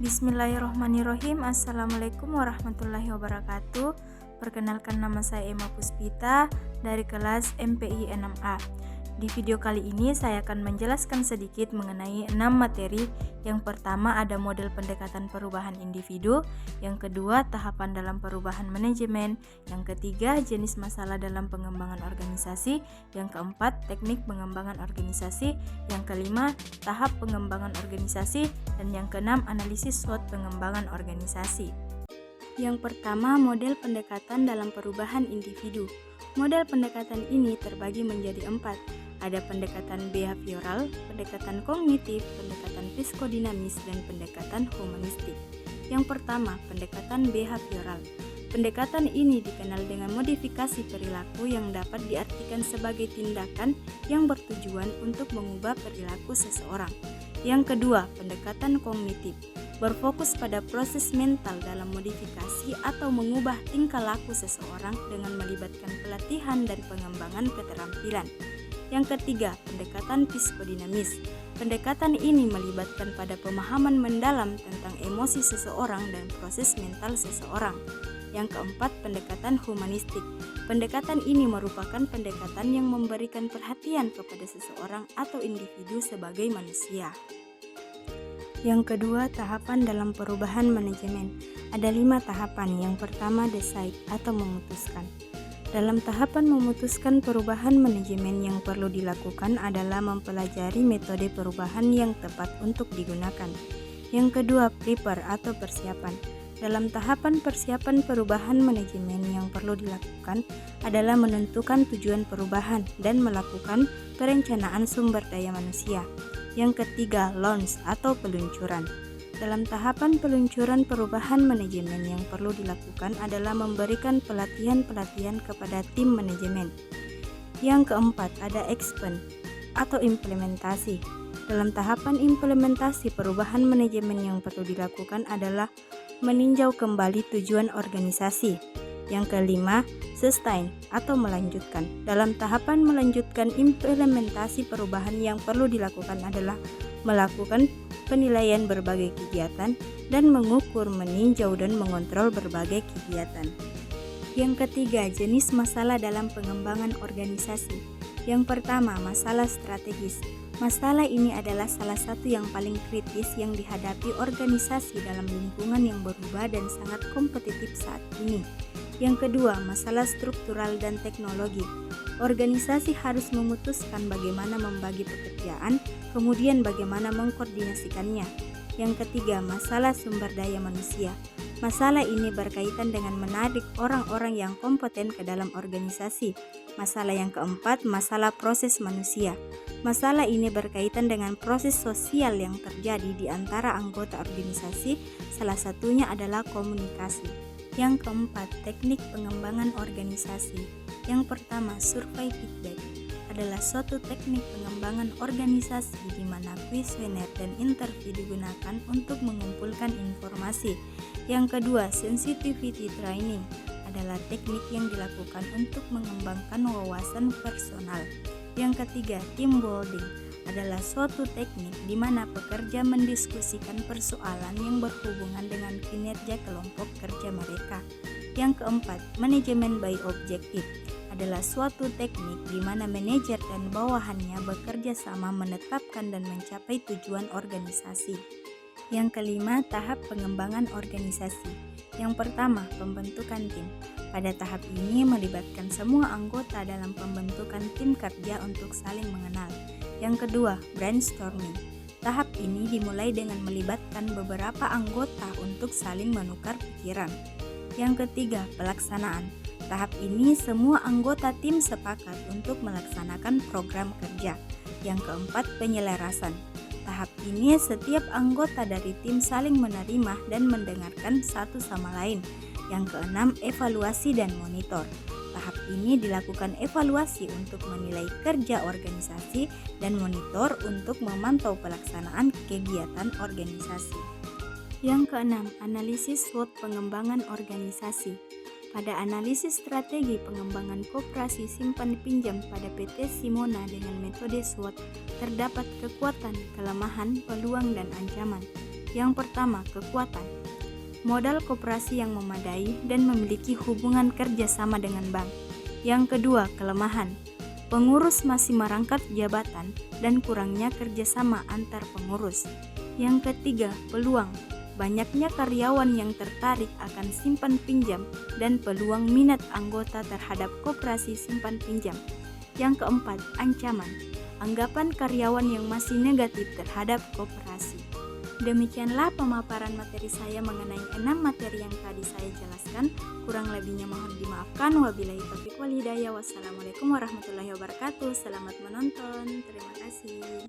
Bismillahirrohmanirrohim. Assalamualaikum warahmatullahi wabarakatuh. Perkenalkan, nama saya Emma Puspita dari kelas MPI 6A. Di video kali ini saya akan menjelaskan sedikit mengenai 6 materi. Yang pertama ada model pendekatan perubahan individu, yang kedua tahapan dalam perubahan manajemen, yang ketiga jenis masalah dalam pengembangan organisasi, yang keempat teknik pengembangan organisasi, yang kelima tahap pengembangan organisasi, dan yang keenam analisis SWOT pengembangan organisasi. Yang pertama, model pendekatan dalam perubahan individu. Model pendekatan ini terbagi menjadi 4. Ada pendekatan behavioral, pendekatan kognitif, pendekatan psikodinamis, dan pendekatan humanistik. Yang pertama, pendekatan behavioral. Pendekatan ini dikenal dengan modifikasi perilaku yang dapat diartikan sebagai tindakan yang bertujuan untuk mengubah perilaku seseorang. Yang kedua, pendekatan kognitif. Berfokus pada proses mental dalam modifikasi atau mengubah tingkah laku seseorang dengan melibatkan pelatihan dan pengembangan keterampilan. Yang ketiga, pendekatan psikodinamis. Pendekatan ini melibatkan pada pemahaman mendalam tentang emosi seseorang dan proses mental seseorang. Yang keempat, pendekatan humanistik. Pendekatan ini merupakan pendekatan yang memberikan perhatian kepada seseorang atau individu sebagai manusia. Yang kedua, tahapan dalam perubahan manajemen. Ada 5 tahapan. Yang pertama, decide atau memutuskan. Dalam tahapan memutuskan perubahan manajemen, yang perlu dilakukan adalah mempelajari metode perubahan yang tepat untuk digunakan. Yang kedua, prepare atau persiapan. Dalam tahapan persiapan perubahan manajemen, yang perlu dilakukan adalah menentukan tujuan perubahan dan melakukan perencanaan sumber daya manusia. Yang ketiga, launch atau peluncuran. Dalam tahapan peluncuran perubahan manajemen, yang perlu dilakukan adalah memberikan pelatihan-pelatihan kepada tim manajemen. Yang keempat, ada expand atau implementasi. Dalam tahapan implementasi perubahan manajemen, yang perlu dilakukan adalah meninjau kembali tujuan organisasi. Yang kelima, sustain atau melanjutkan. Dalam tahapan melanjutkan implementasi perubahan, yang perlu dilakukan adalah melakukan penilaian berbagai kegiatan dan mengukur, meninjau, dan mengontrol berbagai kegiatan. Yang ketiga, jenis masalah dalam pengembangan organisasi. Yang pertama, masalah strategis. Masalah ini adalah salah satu yang paling kritis yang dihadapi organisasi dalam lingkungan yang berubah dan sangat kompetitif saat ini. Yang kedua, masalah struktural dan teknologi. Organisasi harus memutuskan bagaimana membagi pekerjaan, kemudian bagaimana mengkoordinasikannya. Yang ketiga, masalah sumber daya manusia. Masalah ini berkaitan dengan menarik orang-orang yang kompeten ke dalam organisasi. Masalah yang keempat, masalah proses manusia. Masalah ini berkaitan dengan proses sosial yang terjadi di antara anggota organisasi, salah satunya adalah komunikasi. Yang keempat, teknik pengembangan organisasi. Yang pertama, survei feedback adalah suatu teknik pengembangan organisasi di mana kuesioner dan interview digunakan untuk mengumpulkan informasi. Yang kedua, sensitivity training adalah teknik yang dilakukan untuk mengembangkan wawasan personal. Yang ketiga, team building adalah suatu teknik di mana pekerja mendiskusikan persoalan yang berhubungan dengan kinerja kelompok kerja mereka. Yang keempat, manajemen by objective adalah suatu teknik di mana manajer dan bawahannya bekerja sama menetapkan dan mencapai tujuan organisasi. Yang kelima, tahap pengembangan organisasi. Yang pertama, pembentukan tim. Pada tahap ini melibatkan semua anggota dalam pembentukan tim kerja untuk saling mengenal. Yang kedua, brainstorming. Tahap ini dimulai dengan melibatkan beberapa anggota untuk saling menukar pikiran. Yang ketiga, pelaksanaan. Tahap ini semua anggota tim sepakat untuk melaksanakan program kerja. Yang keempat, penyelarasan. Tahap ini setiap anggota dari tim saling menerima dan mendengarkan satu sama lain. Yang keenam, evaluasi dan monitor. Tahap ini dilakukan evaluasi untuk menilai kerja organisasi dan monitor untuk memantau pelaksanaan kegiatan organisasi. Yang keenam, analisis SWOT pengembangan organisasi. Pada analisis strategi pengembangan koperasi simpan pinjam pada PT Simona dengan metode SWOT, terdapat kekuatan, kelemahan, peluang, dan ancaman. Yang pertama, kekuatan. Modal koperasi yang memadai dan memiliki hubungan kerjasama dengan bank. Yang kedua, kelemahan. Pengurus masih merangkap jabatan dan kurangnya kerjasama antar pengurus. Yang ketiga, peluang. Banyaknya karyawan yang tertarik akan simpan pinjam dan peluang minat anggota terhadap koperasi simpan pinjam. Yang keempat, ancaman. Anggapan karyawan yang masih negatif terhadap koperasi. Demikianlah pemaparan materi saya mengenai 6 materi yang tadi saya jelaskan. Kurang lebihnya mohon dimaafkan. Wabillahi taufiq wal hidayah. Wassalamualaikum warahmatullahi wabarakatuh. Selamat menonton. Terima kasih.